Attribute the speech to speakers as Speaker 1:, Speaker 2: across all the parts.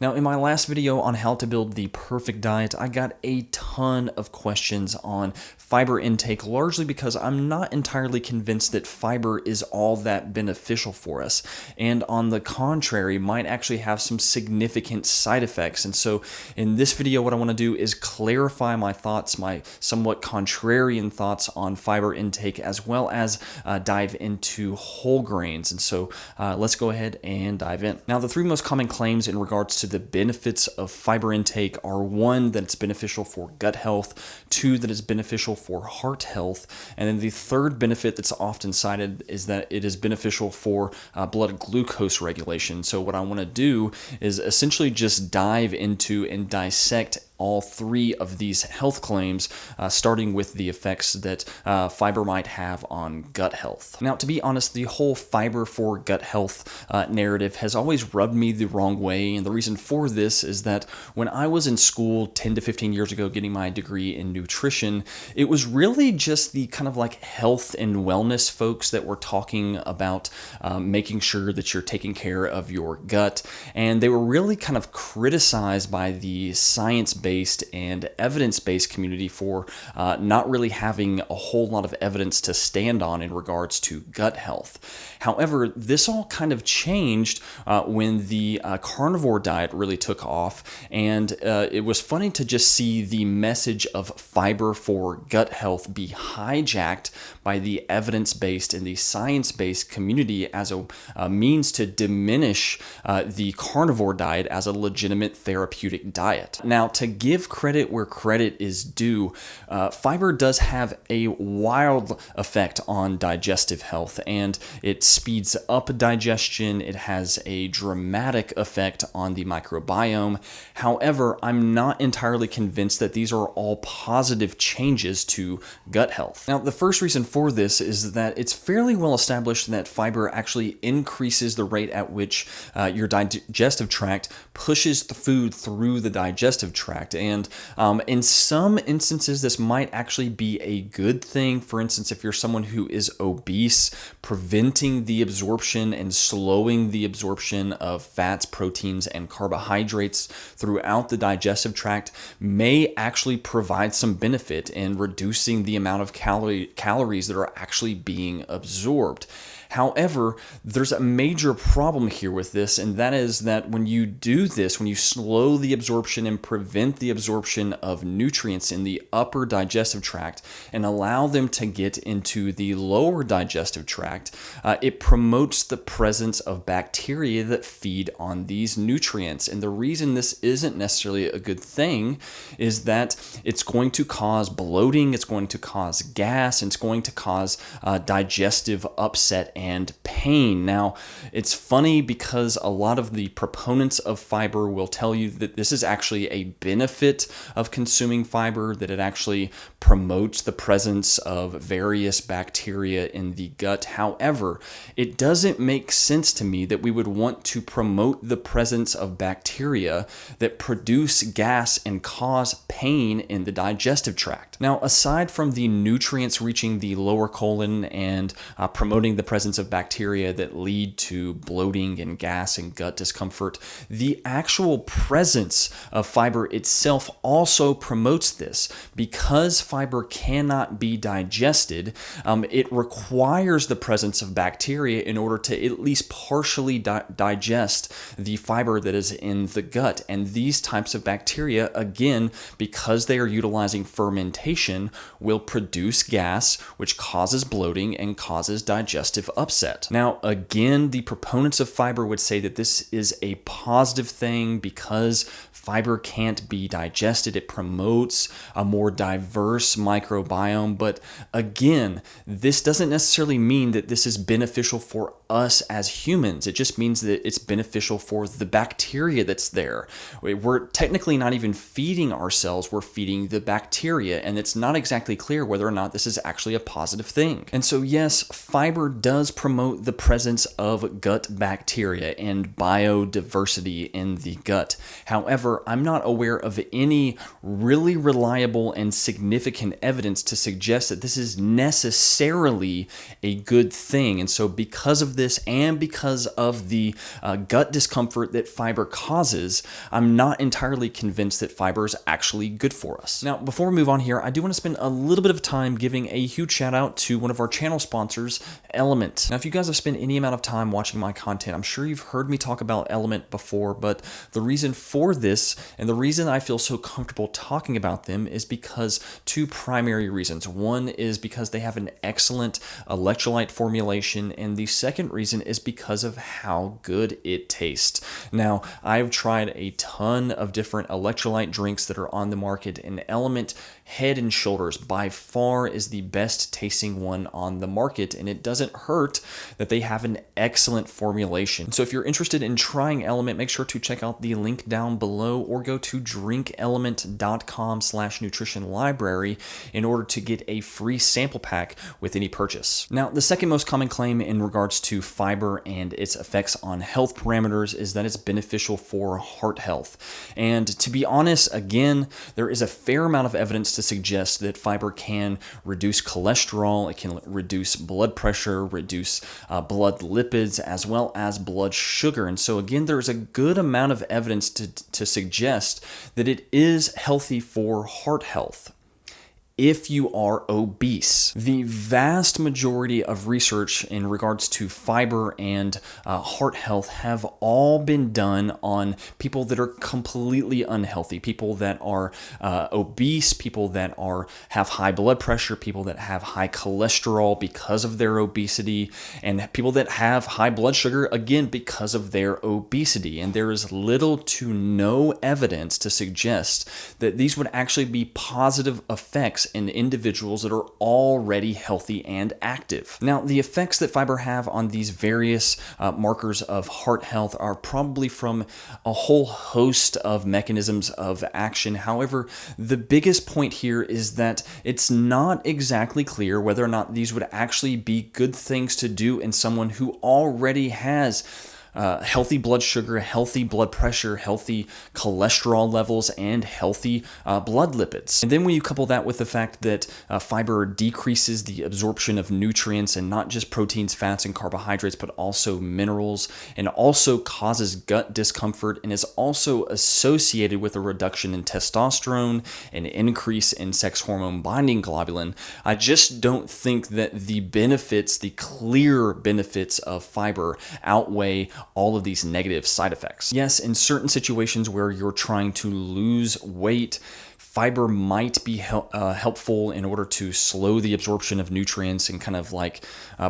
Speaker 1: Now, in my last video on how to build the perfect diet, I got a ton of questions on fiber intake, largely because I'm not entirely convinced that fiber is all that beneficial for us, and on the contrary, might actually have some significant side effects. And so in this video, what I want to do is clarify my thoughts, my somewhat contrarian thoughts on fiber intake, as well as dive into whole grains. And so let's go ahead and dive in. Now, the three most common claims in regards to the benefits of fiber intake are: one, that it's beneficial for gut health; two, that it's beneficial for heart health; and then the third benefit that's often cited is that it is beneficial for blood glucose regulation. So what I want to do is essentially just dive into and dissect all three of these health claims, starting with the effects that fiber might have on gut health. Now, to be honest, the whole fiber for gut health narrative has always rubbed me the wrong way, and the reason for this is that when I was in school 10 to 15 years ago getting my degree in nutrition, it was really just the kind of like health and wellness folks that were talking about making sure that you're taking care of your gut, and they were really kind of criticized by the science-based and evidence-based community for not really having a whole lot of evidence to stand on in regards to gut health. However, this all kind of changed when the carnivore diet really took off, and it was funny to just see the message of fiber for gut health be hijacked by the evidence-based and the science-based community as a means to diminish the carnivore diet as a legitimate therapeutic diet. Now, to give credit where credit is due, fiber does have a wild effect on digestive health, and it speeds up digestion. It has a dramatic effect on the microbiome. However, I'm not entirely convinced that these are all positive changes to gut health. Now, the first reason for this is that it's fairly well established that fiber actually increases the rate at which your digestive tract pushes the food through the digestive tract. And in some instances, this might actually be a good thing. For instance, if you're someone who is obese, preventing the absorption and slowing the absorption of fats, proteins, and carbohydrates throughout the digestive tract may actually provide some benefit in reducing the amount of calories that are actually being absorbed. However, there's a major problem here with this, and that is that when you do this, when you slow the absorption and prevent the absorption of nutrients in the upper digestive tract and allow them to get into the lower digestive tract, it promotes the presence of bacteria that feed on these nutrients. And the reason this isn't necessarily a good thing is that it's going to cause bloating, it's going to cause gas, and it's going to cause digestive upset and pain. Now, it's funny because a lot of the proponents of fiber will tell you that this is actually a benefit of consuming fiber, that it actually promotes the presence of various bacteria in the gut. However, it doesn't make sense to me that we would want to promote the presence of bacteria that produce gas and cause pain in the digestive tract. Now, aside from the nutrients reaching the lower colon and promoting the presence of bacteria that lead to bloating and gas and gut discomfort, the actual presence of fiber itself also promotes this. Because fiber cannot be digested, it requires the presence of bacteria in order to at least partially digest the fiber that is in the gut. And these types of bacteria, again, because they are utilizing fermentation, will produce gas, which causes bloating and causes digestive upset. Now, again, the proponents of fiber would say that this is a positive thing because fiber can't be digested. It promotes a more diverse microbiome. But again, this doesn't necessarily mean that this is beneficial for us as humans. It just means that it's beneficial for the bacteria that's there. We're technically not even feeding ourselves, we're feeding the bacteria. and it's not exactly clear whether or not this is actually a positive thing. And so yes, fiber does promote the presence of gut bacteria and biodiversity in the gut. However, I'm not aware of any really reliable and significant evidence to suggest that this is necessarily a good thing. And so because of this and because of the gut discomfort that fiber causes, I'm not entirely convinced that fiber is actually good for us. Now, before we move on here, I do want to spend a little bit of time giving a huge shout out to one of our channel sponsors, Element. Now, if you guys have spent any amount of time watching my content, I'm sure you've heard me talk about Element before, but the reason for this and the reason I feel so comfortable talking about them is because two primary reasons. One is because they have an excellent electrolyte formulation, and the second reason is because of how good it tastes. Now, I've tried a ton of different electrolyte drinks that are on the market, and Element head and shoulders by far is the best tasting one on the market, and it doesn't hurt that they have an excellent formulation. So if you're interested in trying Element, make sure to check out the link down below or go to drinkelement.com/nutritionlibrary in order to get a free sample pack with any purchase. Now, the second most common claim in regards to fiber and its effects on health parameters is that it's beneficial for heart health. And to be honest, again, there is a fair amount of evidence to suggest that fiber can reduce cholesterol, it can reduce blood pressure, reduce blood lipids, as well as blood sugar. And so again, there's a good amount of evidence to suggest that it is healthy for heart health. If you are obese, the vast majority of research in regards to fiber and heart health have all been done on people that are completely unhealthy, people that are obese, people that have high blood pressure, people that have high cholesterol because of their obesity, and people that have high blood sugar, again, because of their obesity. And there is little to no evidence to suggest that these would actually be positive effects in individuals that are already healthy and active. Now, the effects that fiber have on these various markers of heart health are probably from a whole host of mechanisms of action. However, the biggest point here is that it's not exactly clear whether or not these would actually be good things to do in someone who already has healthy blood sugar, healthy blood pressure, healthy cholesterol levels, and healthy blood lipids. And then when you couple that with the fact that fiber decreases the absorption of nutrients, and not just proteins, fats, and carbohydrates, but also minerals, and also causes gut discomfort, and is also associated with a reduction in testosterone, an increase in sex hormone binding globulin, I just don't think that the benefits, the clear benefits of fiber outweigh all of these negative side effects. Yes, in certain situations where you're trying to lose weight, fiber might be helpful in order to slow the absorption of nutrients and kind of like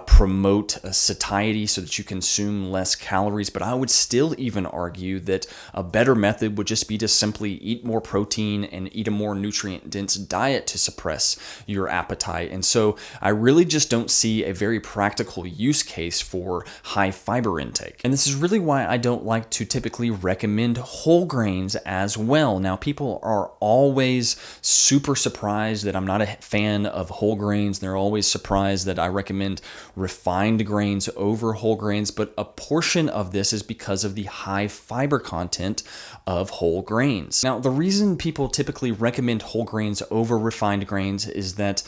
Speaker 1: promote satiety so that you consume less calories. But I would still even argue that a better method would just be to simply eat more protein and eat a more nutrient-dense diet to suppress your appetite. And so I really just don't see a very practical use case for high fiber intake. And this is really why I don't like to typically recommend whole grains as well. Now, people are always super surprised that I'm not a fan of whole grains. They're always surprised that I recommend refined grains over whole grains, but a portion of this is because of the high fiber content of whole grains. Now, the reason people typically recommend whole grains over refined grains is that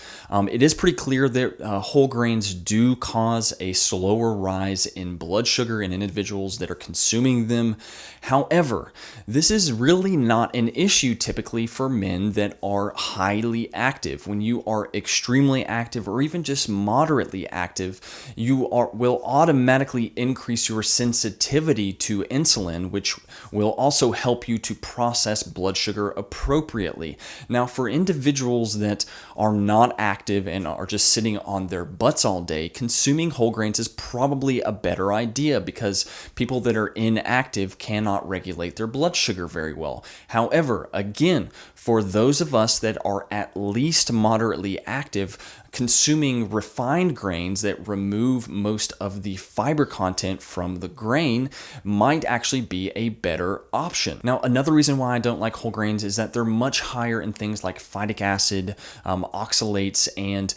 Speaker 1: it is pretty clear that whole grains do cause a slower rise in blood sugar in individuals that are consuming them. However, this is really not an issue typically for men that are highly active. When you are extremely active or even just moderately active, you will automatically increase your sensitivity to insulin, which will also help you to process blood sugar appropriately. Now, for individuals that are not active and are just sitting on their butts all day, consuming whole grains is probably a better idea because people that are inactive cannot regulate their blood sugar very well. However, again, for those of us that are at least moderately active, consuming refined grains that remove most of the fiber content from the grain might actually be a better option. Now, another reason why I don't like whole grains is that they're much higher in things like phytic acid, oxalates, and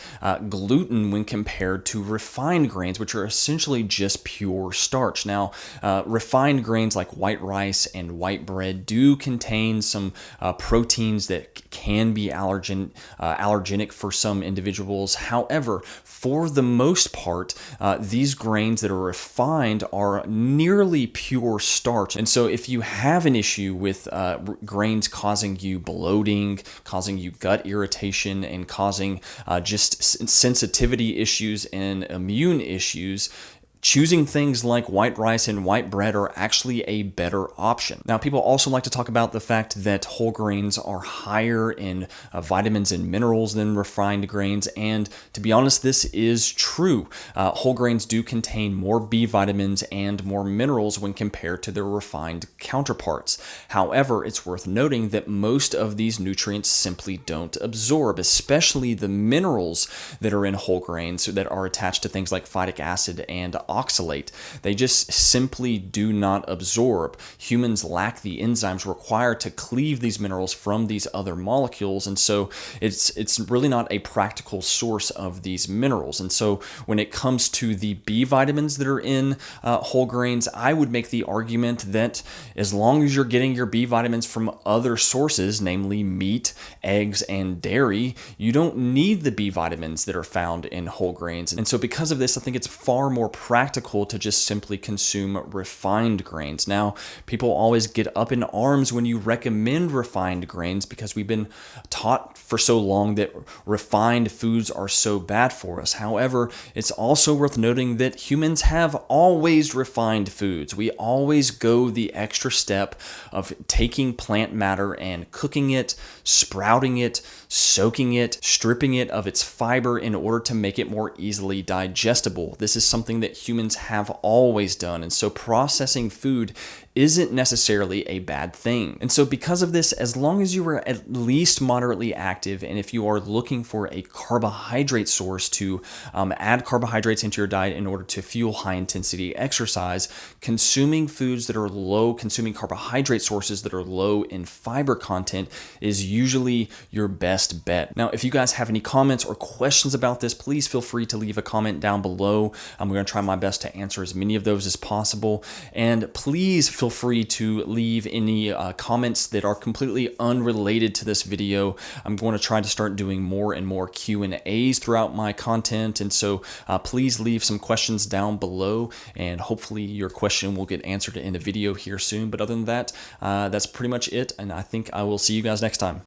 Speaker 1: gluten when compared to refined grains, which are essentially just pure starch. Now, refined grains like white rice and white bread do contain some proteins that can be allergenic for some individuals. However, for the most part, these grains that are refined are nearly pure starch. And so if you have an issue with grains causing you bloating, causing you gut irritation, and causing just sensitivity issues and immune issues, choosing things like white rice and white bread are actually a better option. Now, people also like to talk about the fact that whole grains are higher in vitamins and minerals than refined grains, and to be honest, this is true. Whole grains do contain more B vitamins and more minerals when compared to their refined counterparts. However, it's worth noting that most of these nutrients simply don't absorb, especially the minerals that are in whole grains that are attached to things like phytic acid and oxalate. They just simply do not absorb. Humans lack the enzymes required to cleave these minerals from these other molecules, and so it's really not a practical source of these minerals. And so when it comes to the B vitamins that are in whole grains, I would make the argument that as long as you're getting your B vitamins from other sources, namely meat, eggs, and dairy, you don't need the B vitamins that are found in whole grains. And so because of this, I think it's far more practical to just simply consume refined grains. Now, people always get up in arms when you recommend refined grains because we've been taught for so long that refined foods are so bad for us. However, it's also worth noting that humans have always refined foods. We always go the extra step of taking plant matter and cooking it, sprouting it, soaking it, stripping it of its fiber in order to make it more easily digestible. This is something that humans have always done, and so processing food isn't necessarily a bad thing. And so because of this, as long as you are at least moderately active, and if you are looking for a carbohydrate source to add carbohydrates into your diet in order to fuel high intensity exercise, consuming foods that are low, consuming carbohydrate sources that are low in fiber content is usually your best bet. Now, if you guys have any comments or questions about this, please feel free to leave a comment down below. I'm going to try my best to answer as many of those as possible. And please feel free to leave any comments that are completely unrelated to this video. I'm going to try to start doing more and more Q&As throughout my content, and so please leave some questions down below, and hopefully your question will get answered in a video here soon. But other than that, that's pretty much it, and I think I will see you guys next time.